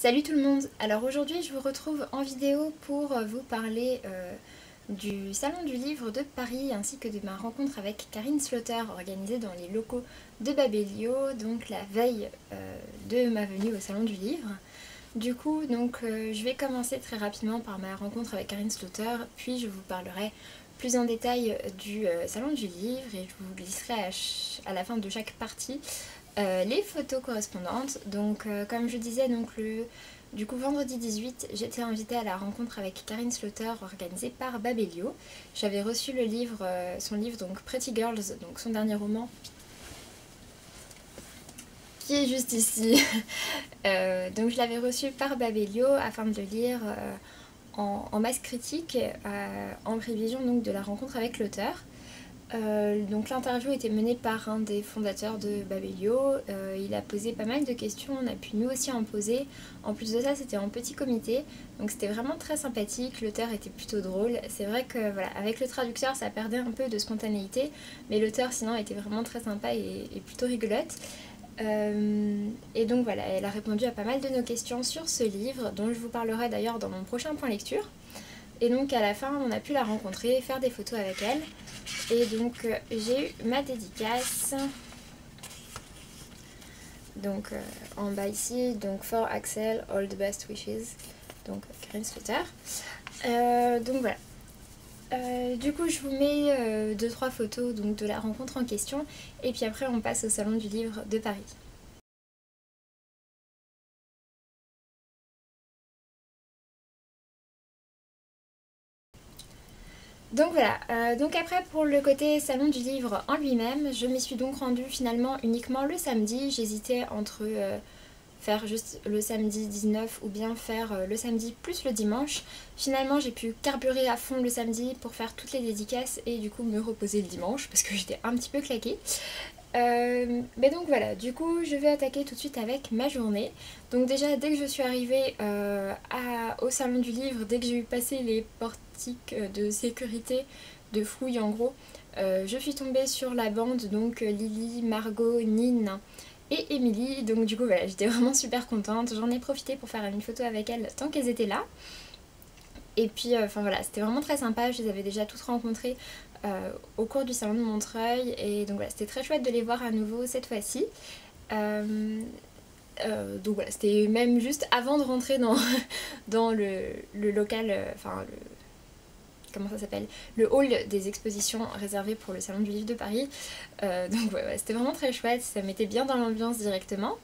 Salut tout le monde. Alors aujourd'hui je vous retrouve en vidéo pour vous parler du Salon du Livre de Paris ainsi que de ma rencontre avec Karine Slaughter organisée dans les locaux de Babelio, donc la veille de ma venue au Salon du Livre. Du coup je vais commencer très rapidement par ma rencontre avec Karine Slaughter, puis je vous parlerai plus en détail du Salon du Livre et je vous glisserai à la fin de chaque partie les photos correspondantes. Donc comme je disais, du coup vendredi 18 j'étais invitée à la rencontre avec Karine Slaughter organisée par Babelio. J'avais reçu le livre, son livre donc Pretty Girls, donc son dernier roman qui est juste ici. Donc je l'avais reçu par Babelio afin de le lire en masse critique en prévision donc de la rencontre avec l'auteur. Donc l'interview était menée par un des fondateurs de Babelio, il a posé pas mal de questions, on a pu nous aussi en poser. En plus de ça c'était en petit comité, donc c'était vraiment très sympathique, l'auteur était plutôt drôle. C'est vrai que voilà, avec le traducteur ça perdait un peu de spontanéité, mais l'auteur sinon était vraiment très sympa et plutôt rigolote. Et donc voilà, elle a répondu à pas mal de nos questions sur ce livre, dont je vous parlerai d'ailleurs dans mon prochain point lecture. Et donc à la fin on a pu la rencontrer, faire des photos avec elle. Et donc j'ai eu ma dédicace, donc en bas ici, donc for Axel, all the best wishes, donc Karine Slaughter. Donc voilà. Du coup je vous mets 2-3 photos donc, de la rencontre en question et puis après on passe au Salon du Livre de Paris. Donc voilà, donc après pour le côté salon du livre en lui-même, je m'y suis donc rendue finalement uniquement le samedi. J'hésitais entre faire juste le samedi 19 ou bien faire le samedi plus le dimanche. Finalement j'ai pu carburer à fond le samedi pour faire toutes les dédicaces et du coup me reposer le dimanche parce que j'étais un petit peu claquée. Mais donc voilà, du coup je vais attaquer tout de suite avec ma journée. Donc déjà dès que je suis arrivée au salon du livre, dès que j'ai eu passé les portiques de sécurité de fouille en gros, je suis tombée sur la bande, donc Lily, Margot, Nine et Émilie. Donc du coup voilà, j'étais vraiment super contente, j'en ai profité pour faire une photo avec elles tant qu'elles étaient là. Et puis enfin voilà, c'était vraiment très sympa, je les avais déjà toutes rencontrées au cours du salon de Montreuil et donc voilà, c'était très chouette de les voir à nouveau cette fois-ci. Donc voilà, c'était même juste avant de rentrer dans le local, enfin comment ça s'appelle, le hall des expositions réservé pour le Salon du Livre de Paris. Donc ouais, c'était vraiment très chouette, ça mettait bien dans l'ambiance directement.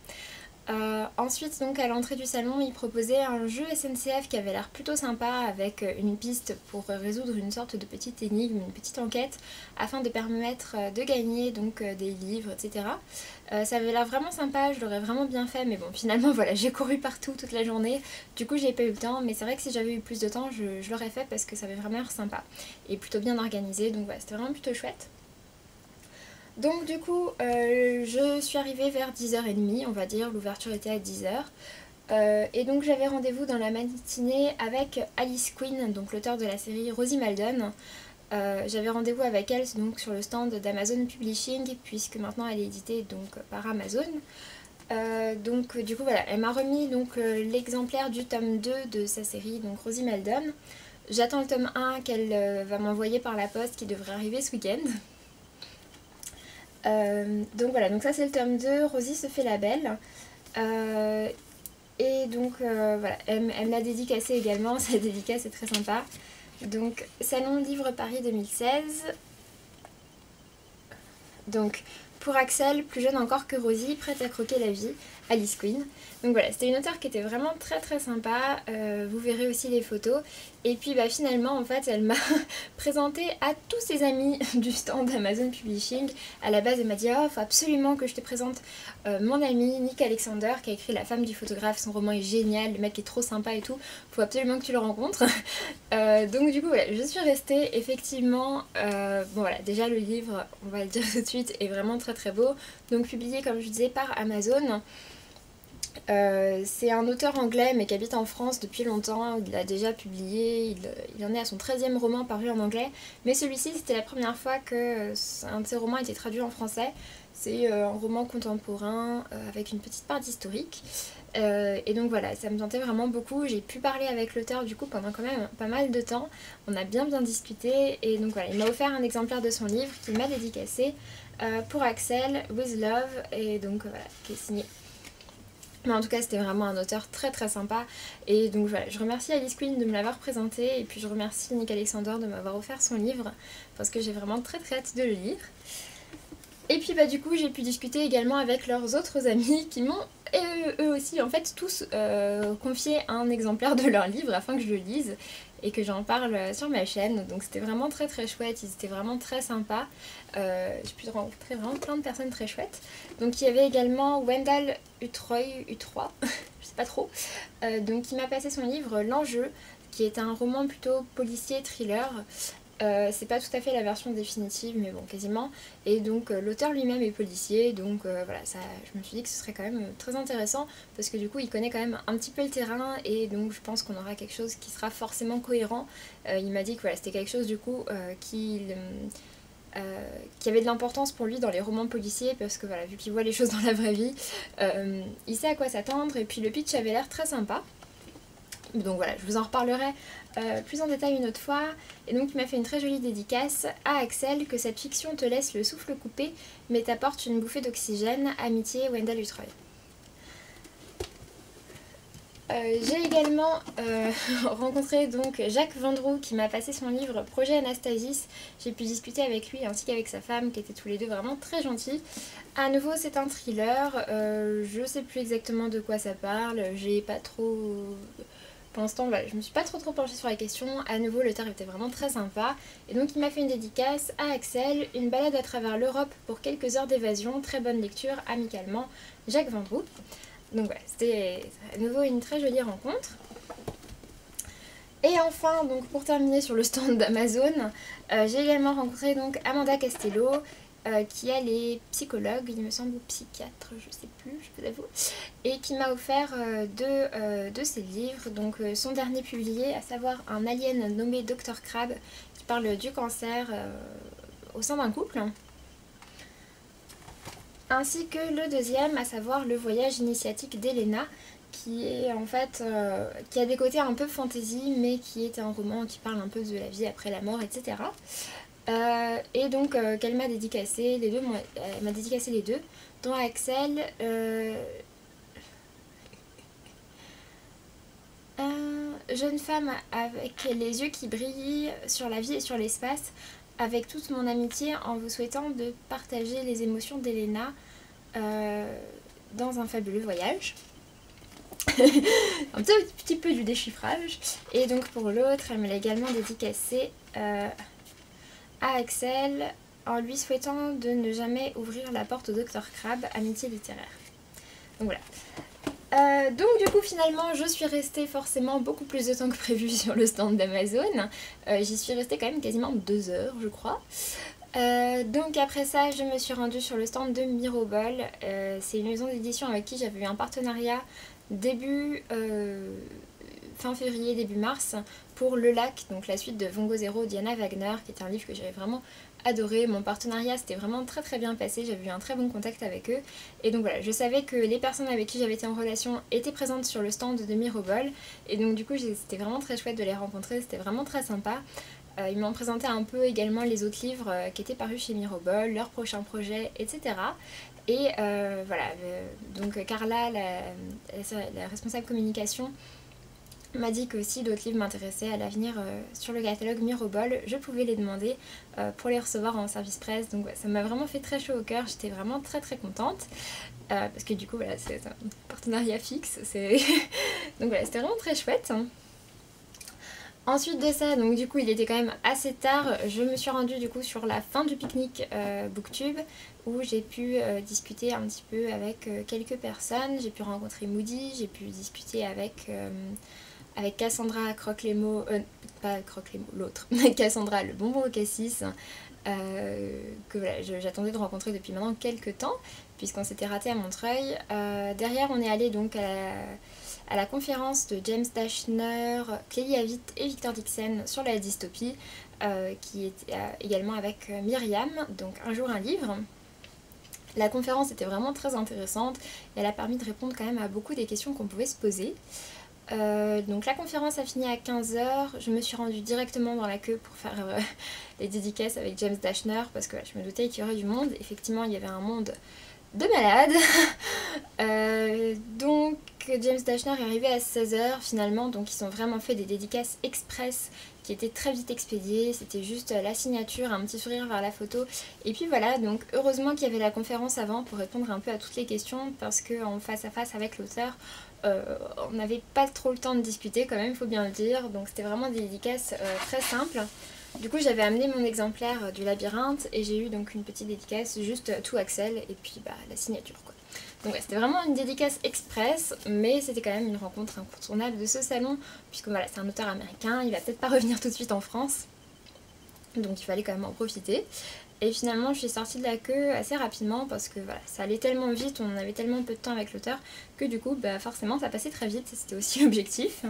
Ensuite donc à l'entrée du salon ils proposaient un jeu SNCF qui avait l'air plutôt sympa avec une piste pour résoudre une sorte de petite énigme, une petite enquête afin de permettre de gagner donc des livres etc. Ça avait l'air vraiment sympa, je l'aurais vraiment bien fait mais bon finalement voilà j'ai couru partout toute la journée, du coup j'ai pas eu le temps, mais c'est vrai que si j'avais eu plus de temps je l'aurais fait parce que ça avait vraiment l'air sympa et plutôt bien organisé, donc voilà c'était vraiment plutôt chouette. Donc du coup je suis arrivée vers 10h30 on va dire, l'ouverture était à 10h. Et donc j'avais rendez-vous dans la matinée avec Alice Quinn, donc l'auteur de la série Rosie Maldon. J'avais rendez-vous avec elle donc sur le stand d'Amazon Publishing puisque maintenant elle est éditée donc par Amazon. Donc du coup voilà, elle m'a remis donc l'exemplaire du tome 2 de sa série, donc Rosie Maldon. J'attends le tome 1 qu'elle va m'envoyer par la poste qui devrait arriver ce week-end. Donc voilà, donc ça c'est le tome 2, Rosie se fait la belle. Et donc voilà, elle me l'a dédicacé également, sa dédicace est très sympa. Donc Salon Livre Paris 2016. Donc pour Axel, plus jeune encore que Rosie, prête à croquer la vie, Alice Quinn. Donc voilà, c'était une auteure qui était vraiment très très sympa, vous verrez aussi les photos. Et puis bah, finalement en fait elle m'a présenté à tous ses amis du stand Amazon Publishing. À la base elle m'a dit oh faut absolument que je te présente mon ami Nick Alexander qui a écrit La femme du photographe, son roman est génial, le mec est trop sympa et tout, faut absolument que tu le rencontres. Donc du coup voilà, je suis restée effectivement, bon voilà déjà le livre on va le dire tout de suite est vraiment très très beau, donc publié comme je disais par Amazon. C'est un auteur anglais mais qui habite en France depuis longtemps, il a déjà publié, il en est à son 13e roman paru en anglais, mais celui-ci c'était la première fois que un de ses romans a été traduit en français. C'est un roman contemporain avec une petite part d'historique. Et donc voilà, ça me tentait vraiment beaucoup. J'ai pu parler avec l'auteur du coup pendant quand même pas mal de temps. On a bien discuté et donc voilà, il m'a offert un exemplaire de son livre qu'il m'a dédicacé pour Axel, With Love, et donc voilà, qui est signé. Mais en tout cas c'était vraiment un auteur très très sympa. Et donc voilà, je remercie Alice Quinn de me l'avoir présenté. Et puis je remercie Nick Alexander de m'avoir offert son livre, parce que j'ai vraiment très très hâte de le lire. Et puis bah du coup j'ai pu discuter également avec leurs autres amis qui m'ont eux aussi en fait tous confié un exemplaire de leur livre afin que je le lise et que j'en parle sur ma chaîne. Donc c'était vraiment très très chouette, ils étaient vraiment très sympas. J'ai pu rencontrer vraiment plein de personnes très chouettes. Donc il y avait également Wendell U3, je sais pas trop, donc qui m'a passé son livre L'Enjeu, qui est un roman plutôt policier thriller. C'est pas tout à fait la version définitive, mais bon, quasiment. Et donc l'auteur lui-même est policier, donc voilà, ça, je me suis dit que ce serait quand même très intéressant, parce que du coup il connaît quand même un petit peu le terrain, et donc je pense qu'on aura quelque chose qui sera forcément cohérent. Il m'a dit que voilà, c'était quelque chose du coup qui avait de l'importance pour lui dans les romans policiers, parce que voilà, vu qu'il voit les choses dans la vraie vie, il sait à quoi s'attendre, et puis le pitch avait l'air très sympa. Donc voilà, je vous en reparlerai plus en détail une autre fois. Et donc il m'a fait une très jolie dédicace à Axel: que cette fiction te laisse le souffle coupé mais t'apporte une bouffée d'oxygène. Amitié, Wendell Utroy. J'ai également rencontré donc Jacques Vendroux qui m'a passé son livre Projet Anastasis. J'ai pu discuter avec lui ainsi qu'avec sa femme, qui étaient tous les deux vraiment très gentils. À nouveau c'est un thriller, je sais plus exactement de quoi ça parle, j'ai pas trop... Pour l'instant, voilà, je me suis pas trop penchée sur la question. À nouveau, l'auteur était vraiment très sympa. Et donc, il m'a fait une dédicace à Axel: une balade à travers l'Europe pour quelques heures d'évasion. Très bonne lecture, amicalement, Jacques Vendroux. Donc voilà, c'était à nouveau une très jolie rencontre. Et enfin, donc pour terminer sur le stand d'Amazon, j'ai également rencontré donc Amanda Castello, qui elle est psychologue, il me semble, ou psychiatre, je sais plus, je vous avoue, et qui m'a offert deux de ses livres. Donc son dernier publié, à savoir Un alien nommé Dr Crab, qui parle du cancer au sein d'un couple, ainsi que le deuxième, à savoir Le voyage initiatique d'Elena, qui est en fait qui a des côtés un peu fantasy, mais qui est un roman qui parle un peu de la vie après la mort, etc. Et donc qu'elle m'a dédicacé les deux, elle m'a dédicacé les deux, dont Axel jeune femme avec les yeux qui brillent sur la vie et sur l'espace, avec toute mon amitié, en vous souhaitant de partager les émotions d'Elena dans un fabuleux voyage. Un petit peu du déchiffrage. Et donc pour l'autre, elle me l'a également dédicacé à Axel, en lui souhaitant de ne jamais ouvrir la porte au Dr Crab, amitié littéraire. Donc voilà. Donc du coup finalement je suis restée forcément beaucoup plus de temps que prévu sur le stand d'Amazon. J'y suis restée quand même quasiment 2 heures je crois. Donc après ça je me suis rendue sur le stand de Mirobol. C'est une maison d'édition avec qui j'avais eu un partenariat fin février, début mars, pour Le Lac, donc la suite de Vongo Zero, Diana Wagner, qui est un livre que j'avais vraiment adoré. Mon partenariat s'était vraiment très bien passé, j'avais eu un très bon contact avec eux. Et donc voilà, je savais que les personnes avec qui j'avais été en relation étaient présentes sur le stand de Mirobol. Et donc du coup c'était vraiment très chouette de les rencontrer, c'était vraiment très sympa. Ils m'ont présenté un peu également les autres livres qui étaient parus chez Mirobol, leurs prochains projets, etc. Et voilà, donc Carla, la responsable communication, m'a dit que si d'autres livres m'intéressaient à l'avenir sur le catalogue Mirobol, je pouvais les demander pour les recevoir en service presse. Donc ouais, ça m'a vraiment fait très chaud au cœur, j'étais vraiment très contente. Parce que du coup voilà, c'est un partenariat fixe, donc voilà, c'était vraiment très chouette. Ensuite de ça, donc du coup il était quand même assez tard, je me suis rendue du coup sur la fin du pique-nique Booktube, où j'ai pu discuter un petit peu avec quelques personnes. J'ai pu rencontrer Moody, j'ai pu discuter avec Cassandra Croque-les-Mots, pas Croque-les-Mots, l'autre, Cassandra le bonbon au cassis, que voilà, j'attendais de rencontrer depuis maintenant quelques temps, puisqu'on s'était raté à Montreuil. Derrière on est allé donc à la conférence de James Dashner, Clélie Avitt et Victor Dixon sur la dystopie, qui est également avec Myriam, donc Un jour un livre. La conférence était vraiment très intéressante et elle a permis de répondre quand même à beaucoup des questions qu'on pouvait se poser. Donc la conférence a fini à 15 h, je me suis rendue directement dans la queue pour faire les dédicaces avec James Dashner parce que je me doutais qu'il y aurait du monde. Effectivement il y avait un monde de malades. Donc James Dashner est arrivé à 16 h finalement, donc ils ont vraiment fait des dédicaces express qui étaient très vite expédiées, c'était juste la signature, un petit sourire vers la photo et puis voilà. Donc heureusement qu'il y avait la conférence avant pour répondre un peu à toutes les questions parce qu'en face à face avec l'auteur on n'avait pas trop le temps de discuter quand même, il faut bien le dire, donc c'était vraiment des dédicaces très simples. Du coup j'avais amené mon exemplaire du labyrinthe et j'ai eu donc une petite dédicace juste tout Axel et puis la signature quoi. Donc ouais, c'était vraiment une dédicace express, mais c'était quand même une rencontre incontournable de ce salon, puisque voilà, c'est un auteur américain, il va peut-être pas revenir tout de suite en France, donc il fallait quand même en profiter. Et finalement je suis sortie de la queue assez rapidement parce que voilà, ça allait tellement vite, on avait tellement peu de temps avec l'auteur que du coup forcément ça passait très vite, c'était aussi l'objectif.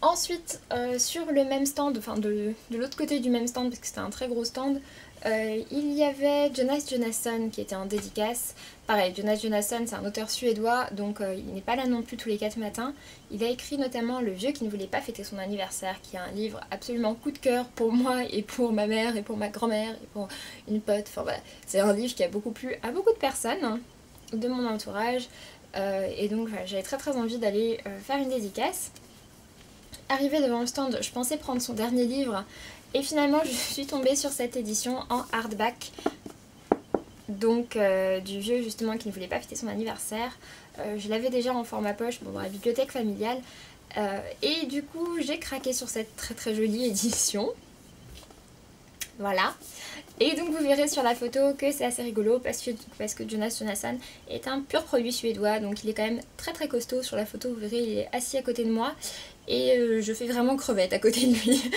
Ensuite sur le même stand, enfin de l'autre côté du même stand parce que c'était un très gros stand, il y avait Jonas Jonasson qui était en dédicace. Pareil, Jonas Jonasson c'est un auteur suédois donc il n'est pas là non plus tous les 4 matins. Il a écrit notamment Le vieux qui ne voulait pas fêter son anniversaire, qui est un livre absolument coup de cœur pour moi et pour ma mère et pour ma grand-mère et pour une pote. Enfin voilà, c'est un livre qui a beaucoup plu à beaucoup de personnes de mon entourage. Et donc voilà, j'avais très envie d'aller faire une dédicace. Arrivée devant le stand, je pensais prendre son dernier livre et finalement je suis tombée sur cette édition en hardback, donc du vieux justement qui ne voulait pas fêter son anniversaire. Je l'avais déjà en format poche dans la bibliothèque familiale et du coup j'ai craqué sur cette très jolie édition. Voilà. Et donc vous verrez sur la photo que c'est assez rigolo parce que Jonas Jonasson est un pur produit suédois, donc il est quand même très costaud. Sur la photo vous verrez il est assis à côté de moi et je fais vraiment crevette à côté de lui.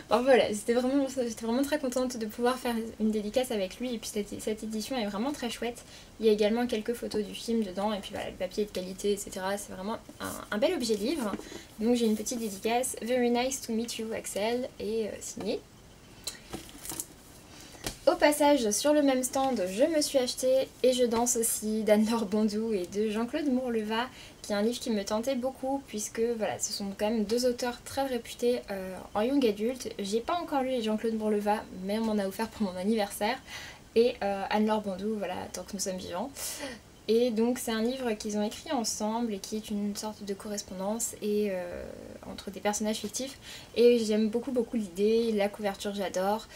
Enfin voilà, j'étais vraiment très contente de pouvoir faire une dédicace avec lui et puis cette édition est vraiment très chouette. Il y a également quelques photos du film dedans et puis voilà, le papier est de qualité etc. C'est vraiment un bel objet livre. Donc j'ai une petite dédicace, Very nice to meet you Axel, et signée. Au passage, sur le même stand, je me suis acheté Et je danse aussi d'Anne-Laure Bondou et de Jean-Claude Mourleva, qui est un livre qui me tentait beaucoup puisque voilà, ce sont quand même deux auteurs très réputés en young adulte. J'ai pas encore lu les Jean-Claude Mourleva, mais on m'en a offert pour mon anniversaire. Et Anne-Laure Bondou, voilà, tant que nous sommes vivants. Et donc c'est un livre qu'ils ont écrit ensemble et qui est une sorte de correspondance et entre des personnages fictifs. Et j'aime beaucoup l'idée, la couverture j'adore.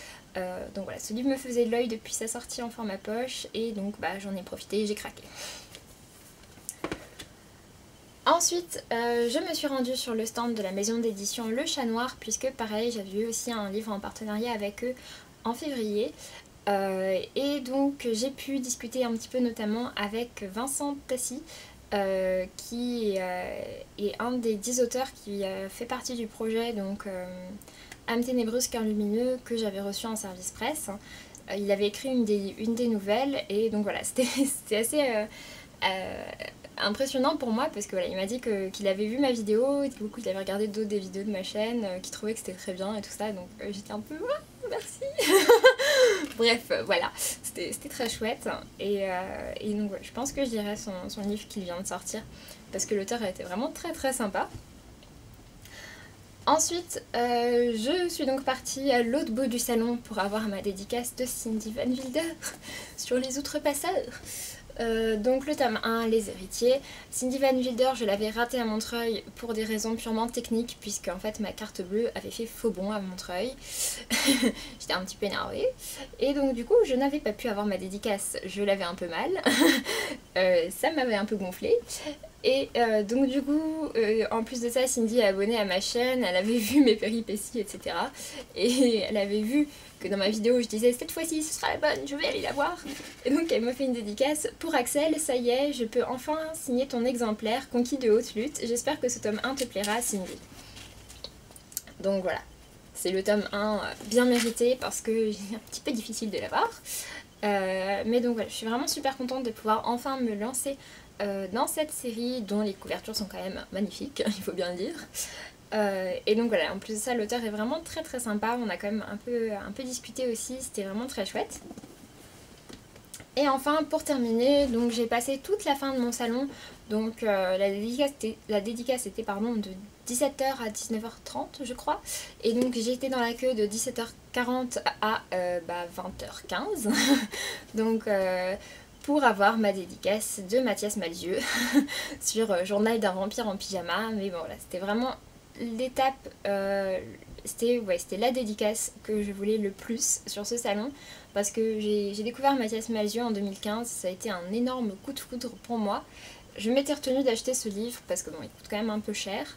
Donc voilà, ce livre me faisait de l'œil depuis sa sortie en format poche et donc j'en ai profité et j'ai craqué. Ensuite, je me suis rendue sur le stand de la maison d'édition Le Chat Noir puisque pareil, j'avais eu aussi un livre en partenariat avec eux en février. Et donc j'ai pu discuter un petit peu notamment avec Vincent Tassi qui est un des 10 auteurs qui fait partie du projet, donc Âme ténébreuse, cœur lumineux, que j'avais reçu en service presse. Il avait écrit une des nouvelles et donc voilà, c'était assez impressionnant pour moi parce que voilà, il m'a dit qu'il avait vu ma vidéo, du coup il avait regardé d'autres des vidéos de ma chaîne, qu'il trouvait que c'était très bien et tout ça, donc j'étais un peu merci. Bref, voilà, c'était très chouette et donc ouais, je pense que je dirais son livre qui vient de sortir parce que l'auteur était vraiment très sympa. Ensuite, je suis donc partie à l'autre bout du salon pour avoir ma dédicace de Cindy Van Wilder sur les outrepasseurs. Donc le tome 1, Les héritiers. Cindy Van Wilder, je l'avais raté à Montreuil pour des raisons purement techniques puisque en fait ma carte bleue avait fait faux bond à Montreuil. J'étais un petit peu énervée et donc du coup je n'avais pas pu avoir ma dédicace, je l'avais un peu mal. Ça m'avait un peu gonflé. Et donc du coup, en plus de ça, Cindy est abonnée à ma chaîne, elle avait vu mes péripéties, etc. Et elle avait vu que dans ma vidéo, je disais « cette fois-ci, ce sera la bonne, je vais aller la voir ». Et donc elle m'a fait une dédicace « Pour Axel, ça y est, je peux enfin signer ton exemplaire, conquis de haute lutte. J'espère que ce tome 1 te plaira, Cindy ». Donc voilà, c'est le tome 1 bien mérité parce que c'est un petit peu difficile de l'avoir. Mais donc voilà, je suis vraiment super contente de pouvoir enfin me lancer dans cette série dont les couvertures sont quand même magnifiques, il faut bien le dire. Et donc voilà, en plus de ça, l'auteur est vraiment très sympa, on a quand même un peu discuté aussi, c'était vraiment très chouette. Et enfin pour terminer, donc j'ai passé toute la fin de mon salon, donc la dédicace était pardon, de 17h à 19h30 je crois, et donc j'ai été dans la queue de 17h40 à 20h15, donc pour avoir ma dédicace de Mathias Malzieu sur Journal d'un vampire en pyjama, mais bon là c'était vraiment l'étape, c'était la dédicace que je voulais le plus sur ce salon parce que j'ai découvert Mathias Malzieu en 2015, ça a été un énorme coup de foudre pour moi. Je m'étais retenue d'acheter ce livre parce que bon il coûte quand même un peu cher,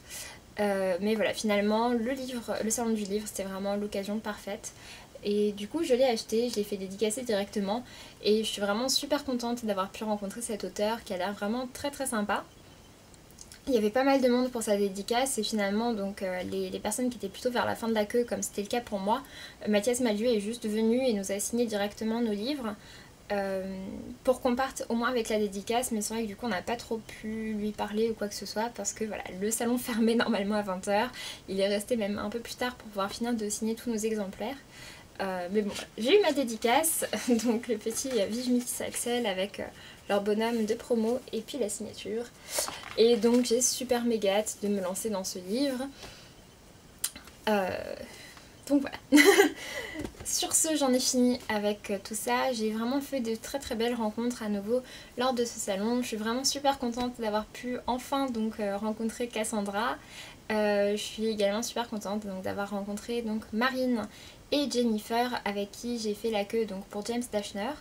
mais voilà finalement le salon du livre c'était vraiment l'occasion parfaite. Et du coup je l'ai acheté, je l'ai fait dédicacer directement et je suis vraiment super contente d'avoir pu rencontrer cet auteur qui a l'air vraiment très très sympa. Il y avait pas mal de monde pour sa dédicace et finalement donc les personnes qui étaient plutôt vers la fin de la queue comme c'était le cas pour moi, Mathias Malzieu est juste venu et nous a signé directement nos livres pour qu'on parte au moins avec la dédicace, mais c'est vrai que du coup on n'a pas trop pu lui parler ou quoi que ce soit parce que voilà, le salon fermait normalement à 20h, il est resté même un peu plus tard pour pouvoir finir de signer tous nos exemplaires. Mais bon, j'ai eu ma dédicace, donc le petit Vive Miss Axel avec leur bonhomme de promo et puis la signature. Et donc j'ai super méga hâte de me lancer dans ce livre. Donc voilà. Sur ce, j'en ai fini avec tout ça. J'ai vraiment fait de très très belles rencontres à nouveau lors de ce salon. Je suis vraiment super contente d'avoir pu enfin donc rencontrer Cassandra. Je suis également super contente d'avoir rencontré donc Marine et Jennifer avec qui j'ai fait la queue donc pour James Dashner.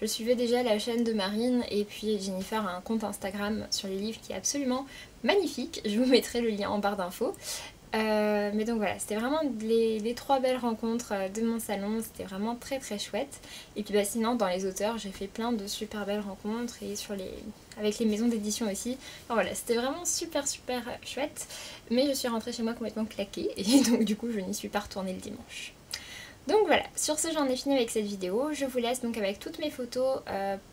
Je suivais déjà la chaîne de Marine et puis Jennifer a un compte Instagram sur les livres qui est absolument magnifique. Je vous mettrai le lien en barre d'infos. Mais donc voilà, c'était vraiment les 3 belles rencontres de mon salon, c'était vraiment très très chouette. Et puis sinon dans les auteurs j'ai fait plein de super belles rencontres et avec les maisons d'édition aussi. Enfin, voilà, c'était vraiment super chouette. Mais je suis rentrée chez moi complètement claquée et donc du coup je n'y suis pas retournée le dimanche. Donc voilà, sur ce j'en ai fini avec cette vidéo. Je vous laisse donc avec toutes mes photos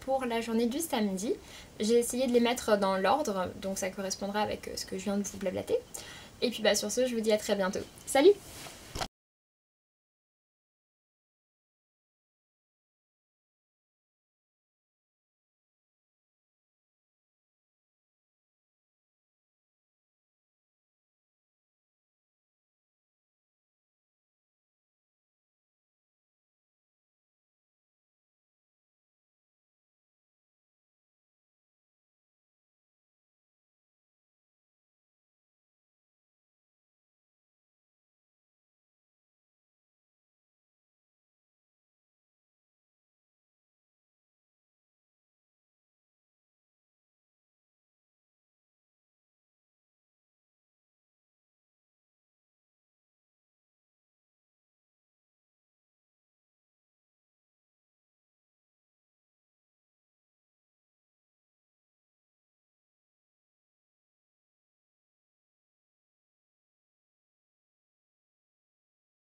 pour la journée du samedi. J'ai essayé de les mettre dans l'ordre, donc ça correspondra avec ce que je viens de vous blablater. Et puis sur ce, je vous dis à très bientôt. Salut!